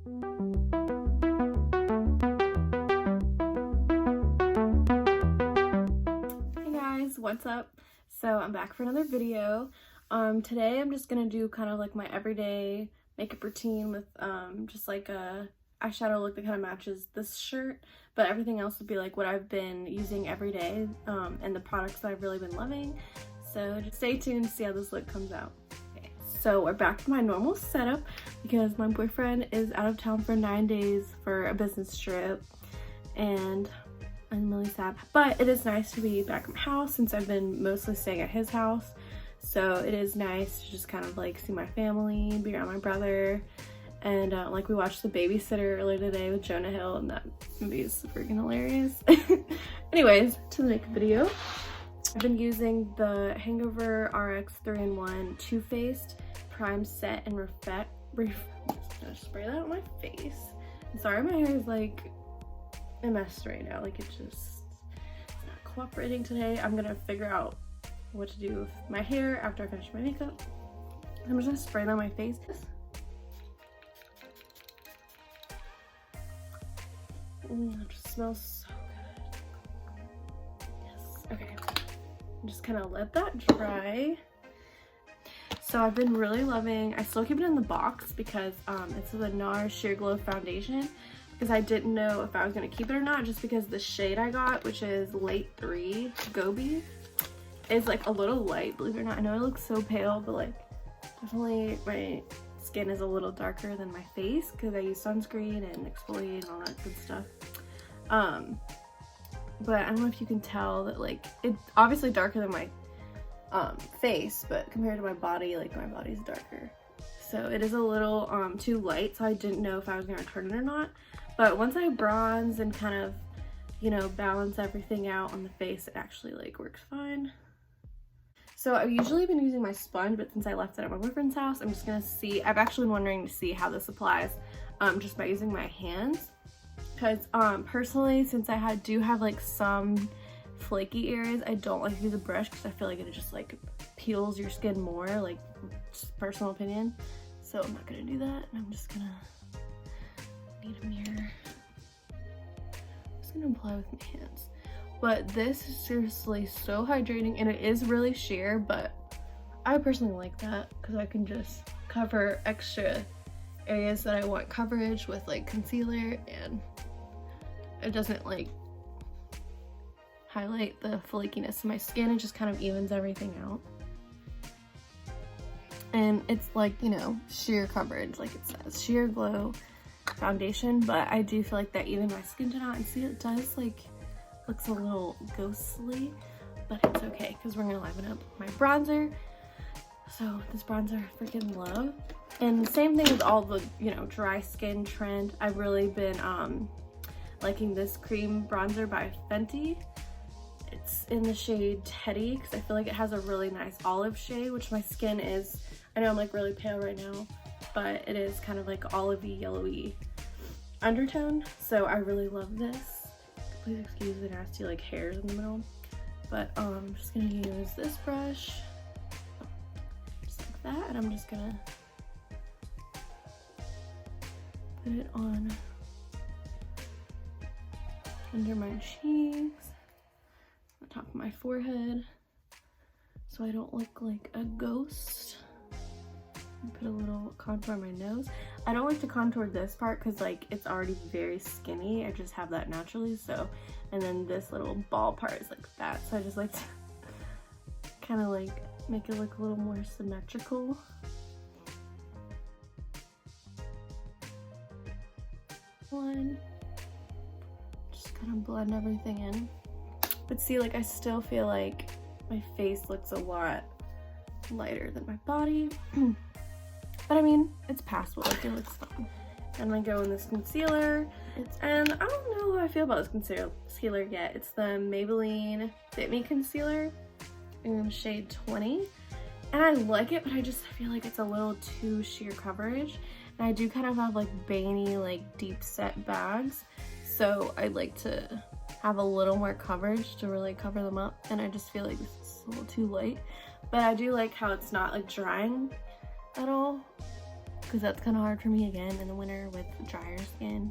Hey guys, what's up? So I'm back for another video. Today I'm just gonna do kind of like my everyday makeup routine with just like a eyeshadow look that kind of matches this shirt, but everything else would be like what I've been using every day and the products that I've really been loving. So just stay tuned to see how this look comes out. Okay, so we're back to my normal setup because my boyfriend is out of town for 9 days for a business trip, and I'm really sad, but it is nice to be back at my house since I've been mostly staying at his house. So it is nice to just kind of like see my family, be around my brother, and like we watched The Babysitter earlier today with Jonah Hill, and that movie is freaking hilarious. Anyways, to the makeup video. I've been using the Hangover RX 3-in-1 Too Faced Prime Set and Reflect. I'm gonna spray that on my face. I'm sorry, my hair is like a mess right now. Like it's not cooperating today. I'm gonna figure out what to do with my hair after I finish my makeup. I'm just gonna spray it on my face. It just smells so good. Yes, okay. Just kind of let that dry. So I've been really loving, I still keep it in the box because it's the NARS Sheer Glow Foundation, because I didn't know if I was going to keep it or not, just because the shade I got, which is Late 3 Gobi, is like a little light, believe it or not. I know it looks so pale, but like definitely my skin is a little darker than my face because I use sunscreen and exfoliate and all that good stuff. But I don't know if you can tell that like it's obviously darker than my face, but compared to my body, like my body's darker. So it is a little too light, so I didn't know if I was going to turn it or not. But once I bronze and kind of, you know, balance everything out on the face, it actually like works fine. So I've usually been using my sponge, but since I left it at my boyfriend's house, I'm just gonna see, I've actually been wondering to see how this applies just by using my hands. Because personally, since I do have like some flaky areas, I don't like to use a brush because I feel like it just like peels your skin more, like just personal opinion. So I'm not gonna do that, and I'm just gonna need a mirror. I'm just gonna apply with my hands. But this is seriously so hydrating, and it is really sheer, but I personally like that because I can just cover extra areas that I want coverage with like concealer, and it doesn't like highlight the flakiness of my skin. It just kind of evens everything out. And it's like, you know, sheer coverage, like it says, Sheer Glow Foundation, but I do feel like that evened my skin tone out, and see it does like, looks a little ghostly, but it's okay because we're gonna liven up my bronzer. So this bronzer I freaking love. And the same thing with all the, you know, dry skin trend. I've really been liking this cream bronzer by Fenty. It's in the shade Teddy because I feel like it has a really nice olive shade, which my skin is, I know I'm like really pale right now, but it is kind of like olivey, yellowy undertone. So I really love this. Please excuse the nasty like hairs in the middle. But I'm just gonna use this brush, just like that, and I'm just gonna put it on under my cheeks, on top of my forehead, so I don't look like a ghost. Put a little contour on my nose. I don't like to contour this part because like it's already very skinny. I just have that naturally, so, and then this little ball part is like that, so I just like to kind of like make it look a little more symmetrical. One, just kind of blend everything in. But see, like I still feel like my face looks a lot lighter than my body. But I mean, it's passable, like it looks fine. And I go in this concealer. And I don't know how I feel about this concealer yet. It's the Maybelline Fit Me Concealer in shade 20. And I like it, but I feel like it's a little too sheer coverage. And I do kind of have like veiny, like deep set bags. So I'd like to have a little more coverage to really cover them up. And I just feel like this is a little too light. But I do like how it's not like drying at all. because that's kind of hard for me again in the winter with drier skin.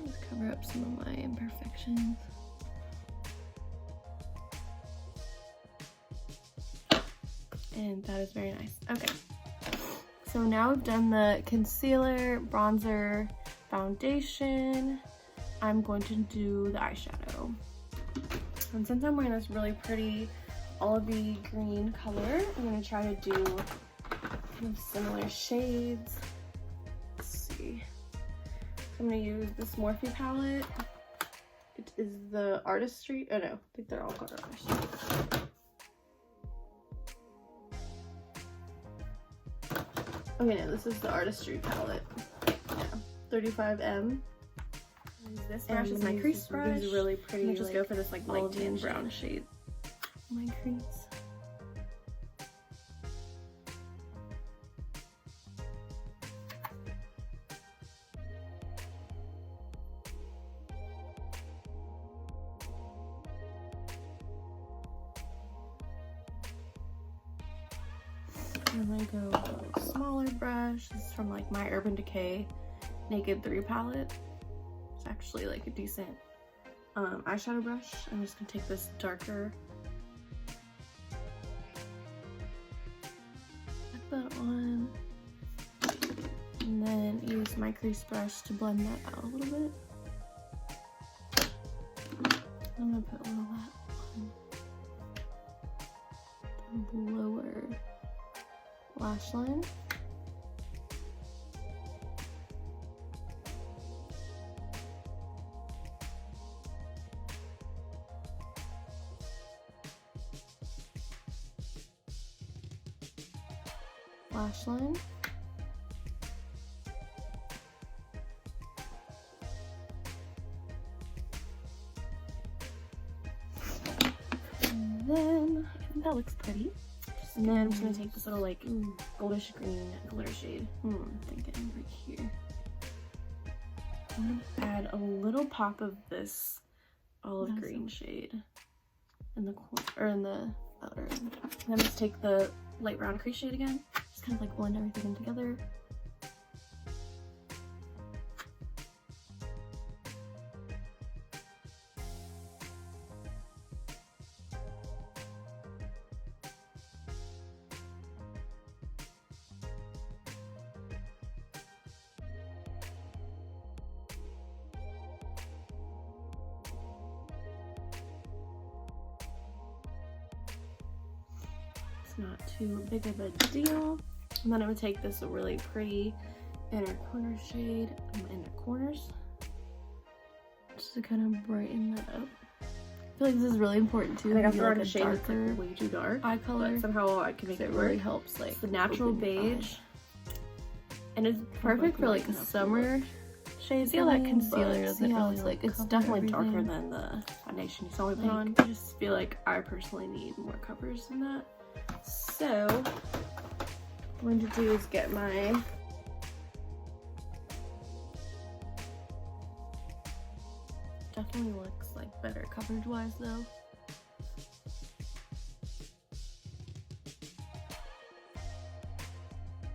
Let's cover up some of my imperfections. And that is very nice. Okay, so now we've done the concealer, bronzer, foundation. I'm going to do the eyeshadow. And since I'm wearing this really pretty olivey green color, I'm going to try to do kind of similar shades. Let's see. I'm going to use this Morphe palette. It is the Artistry. Oh no, I think they're all called Artistry. Okay, no, this is the Artistry palette. Yeah, 35M. This brush is my crease brush. This is really pretty. I'm just go for this like light tan brown shade. My crease. And I go with a smaller brush. This is from like my Urban Decay Naked 3 palette. It's actually like a decent eyeshadow brush. I'm just gonna take this darker, put that on, and then use my crease brush to blend that out a little bit. I'm gonna put a little of that on the lower lash line. Lash line. And then I think that looks pretty. And then I'm just gonna take this little like goldish green glitter shade. Thinking right here. I'm gonna add a little pop of this olive green shade in the corner or in the outer end. And then just take the light brown crease shade again. Just kind of like blend everything in together. Not too big of a deal. And then I'm gonna take this really pretty inner corner shade in my inner corners just to kind of brighten that up. I feel like this is really important too. I got a shade that's like way too dark eye color, but somehow I can make it really helps. Like it's the natural beige, and it's perfect for like a summer shade. See how that concealer doesn't really like it's definitely darker than the foundation you saw me put on. I just feel like I personally need more coverage than that. So what I'm going to do is get my definitely looks like better coverage wise though.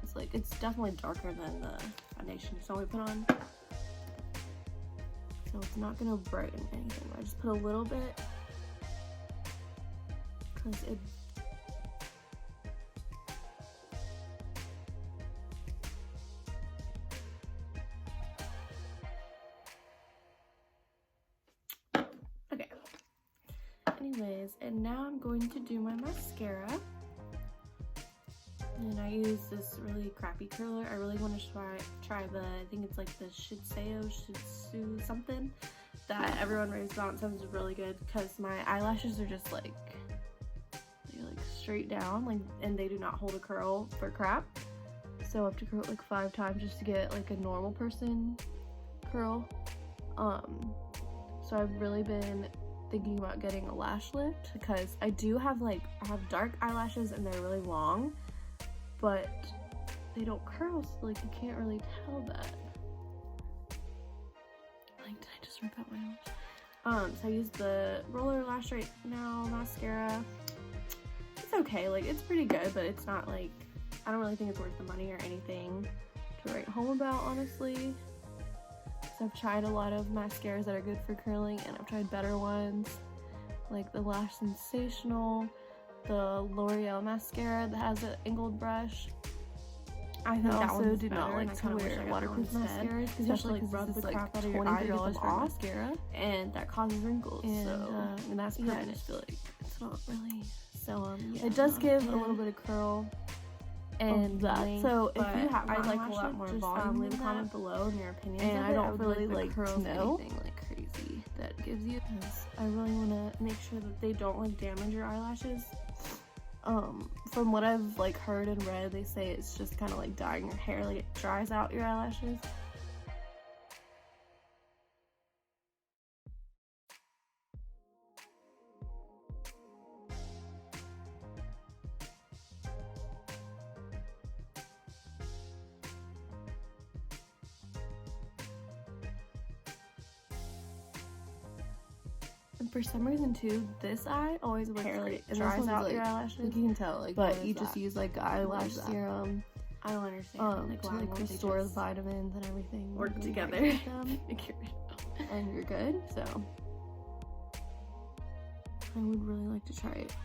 It's like it's definitely darker than the foundation you saw me put on. So it's not gonna brighten anything. I just put a little bit because it anyways, and now I'm going to do my mascara. And I use this really crappy curler. I really want to try the, I think it's like the Shitsu something that everyone raves about and says is really good because my eyelashes are just like, they're like straight down, like, and they do not hold a curl for crap. So I have to curl it like 5 times just to get like a normal person curl. So I've really been thinking about getting a lash lift because I do have like, I have dark eyelashes and they're really long, but they don't curl, so like you can't really tell that. Like, did I just rip out my lash? So I use the Roller Lash Right Now mascara. It's okay, like it's pretty good, but it's not like I don't really think it's worth the money or anything to write home about, honestly. So I've tried a lot of mascaras that are good for curling, and I've tried better ones, like the Lash Sensational, the L'Oreal mascara that has an angled brush. I think that also do not like to wear waterproof mascaras, because you have to like rub the crap out of your eye to get them off, mascara, and that causes wrinkles. And, and that's yeah, I just feel like it's not really. So yeah, it does give a little bit of curl and that. So if you have, I'd like a lot more volume. Leave a comment below in your opinion. And I don't really like to know anything like crazy that gives you. Because I really want to make sure that they don't like damage your eyelashes. From what I've like heard and read, they say it's just kind of like dyeing your hair, like it dries out your eyelashes. And for some reason too, this eye always looks like it dries out your eyelashes. Like you can tell, like, but you just use like eyelash serum. I don't understand. Like, to like restore the vitamins and everything. Work together. And you're good. So I would really like to try it.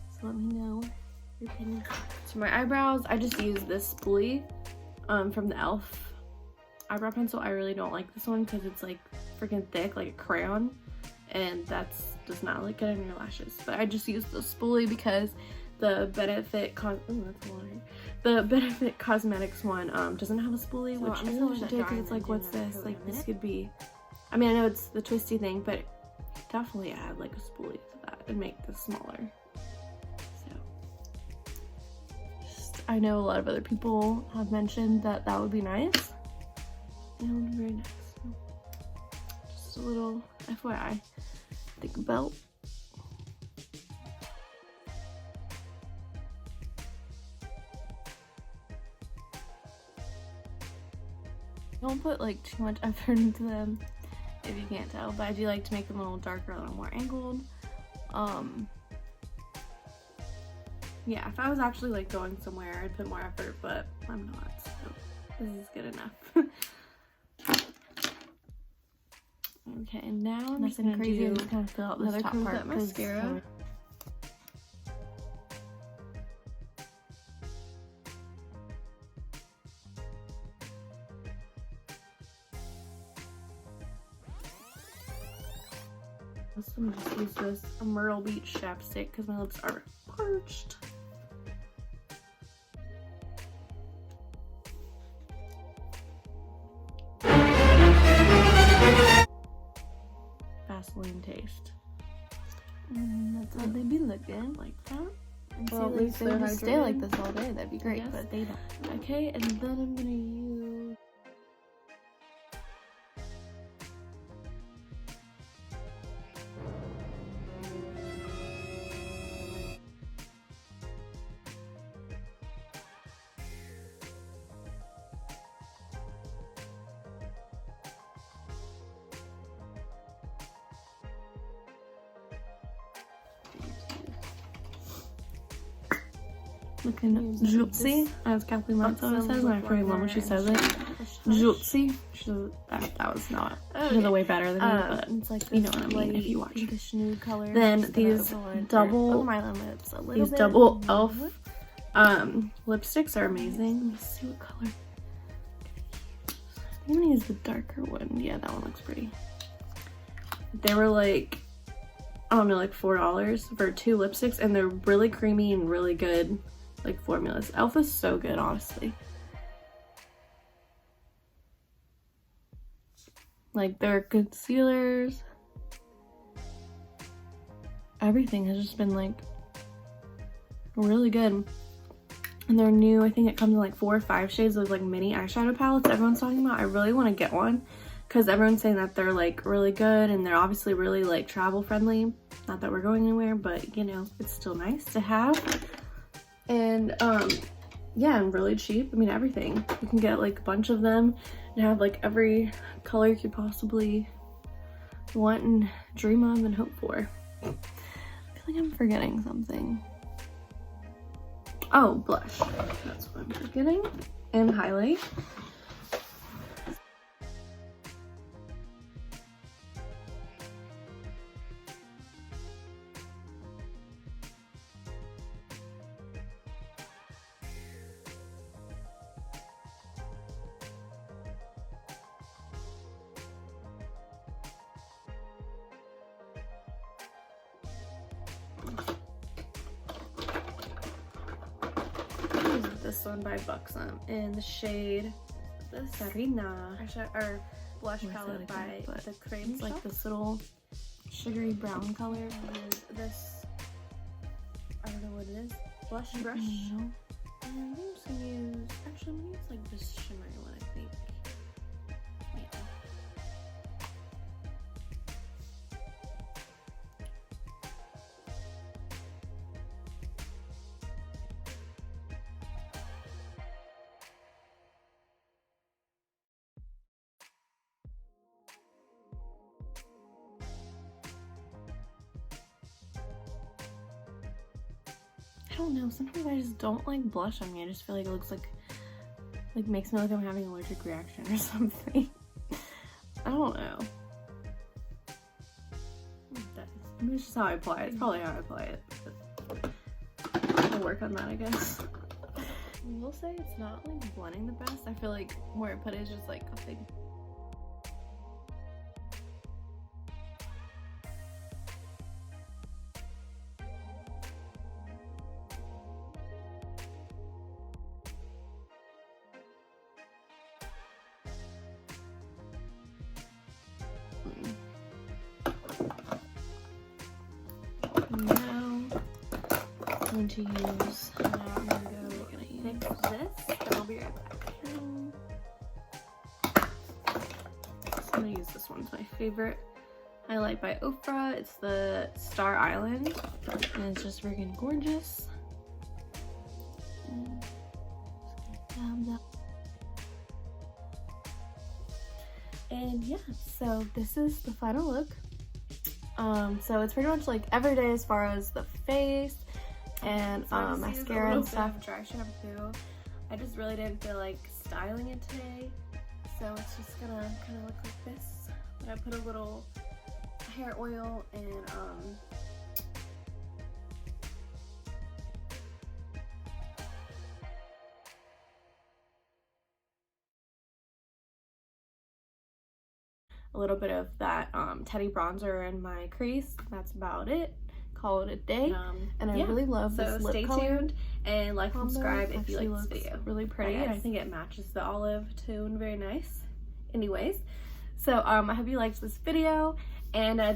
So let me know your opinion. So my eyebrows, I just use this spoolie from the e.l.f. eyebrow pencil. I really don't like this one because it's like freaking thick, like a crayon, and does not look good on your lashes. But I just use the spoolie because the Benefit Cosmetics one doesn't have a spoolie, so which I really should do because it's like, what's this? Like, this could be, I mean, I know it's the twisty thing, but definitely add like a spoolie to that and make this smaller. So I know a lot of other people have mentioned that that would be nice. It would be very nice. Just a little FYI. Think about. Don't put like too much effort into them if you can't tell, but I do like to make them a little darker, a little more angled. Yeah, if I was actually like going somewhere, I'd put more effort, but I'm not, so this is good enough. Okay, and now I'm just gonna do kind of fill out this top part with that mascara. I'm gonna just use this Myrtle Beach chapstick because my lips are parched. Vaseline taste. That's how they be looking, like that. And well, at least they just stay like this all day. That'd be great, yes, but they don't. Okay, and then I'm gonna use. Looking jutzy, as Kathleen Montana says, and I forget when she says it. Jutzy. That was not. She does it way better than me, but it's like you know what I mean if you watch. Nude color. Then these double e.l.f. Lipsticks are amazing. Let's see what color. I'm gonna use the darker one. Yeah, that one looks pretty. They were like, I don't know, like $4 for 2 lipsticks, and they're really creamy and really good. Like formulas. e.l.f. is so good, honestly. Like their concealers, everything has just been like really good. And they're new. I think it comes in like 4 or 5 shades of like mini eyeshadow palettes everyone's talking about. I really want to get one because everyone's saying that they're like really good and they're obviously really like travel friendly. Not that we're going anywhere, but you know, it's still nice to have. And yeah, and really cheap. I mean, everything. You can get like a bunch of them and have like every color you could possibly want and dream of and hope for. I feel like I'm forgetting something. Oh, blush. That's what I'm forgetting. And highlight. This one by Buxom in the shade Sarina or blush palette by the Cream. It's like this little sugary brown color. And this, I don't know what it is, blush brush. And I'm just gonna use, actually I'm gonna use like this shimmery one, I think. Yeah. I don't know, sometimes I just don't like blush on me. I just feel like it looks like makes me look like I'm having an allergic reaction or something. I don't know. It's just how I apply it. It's probably how I apply it. But I'll work on that, I guess. I will say it's not like blending the best. I feel like where I put it is just like a big. Now I'm going to use, I'm gonna fix this, and I'll be right back. So I'm gonna use this one. It's my favorite highlight by Ofra. It's the Star Island, and it's just freaking gorgeous. And yeah, so this is the final look. So it's pretty much like every day as far as the face and mascara and stuff. Dry shampoo. I just really didn't feel like styling it today, so it's just gonna kind of look like this. But I put a little hair oil and a little bit of that Teddy bronzer in my crease. That's about it. Call it a day. And I really love this lip color. So stay tuned and like and subscribe if you like this video. Really pretty. And I think it matches the olive tone very nice. Anyways, so I hope you liked this video, and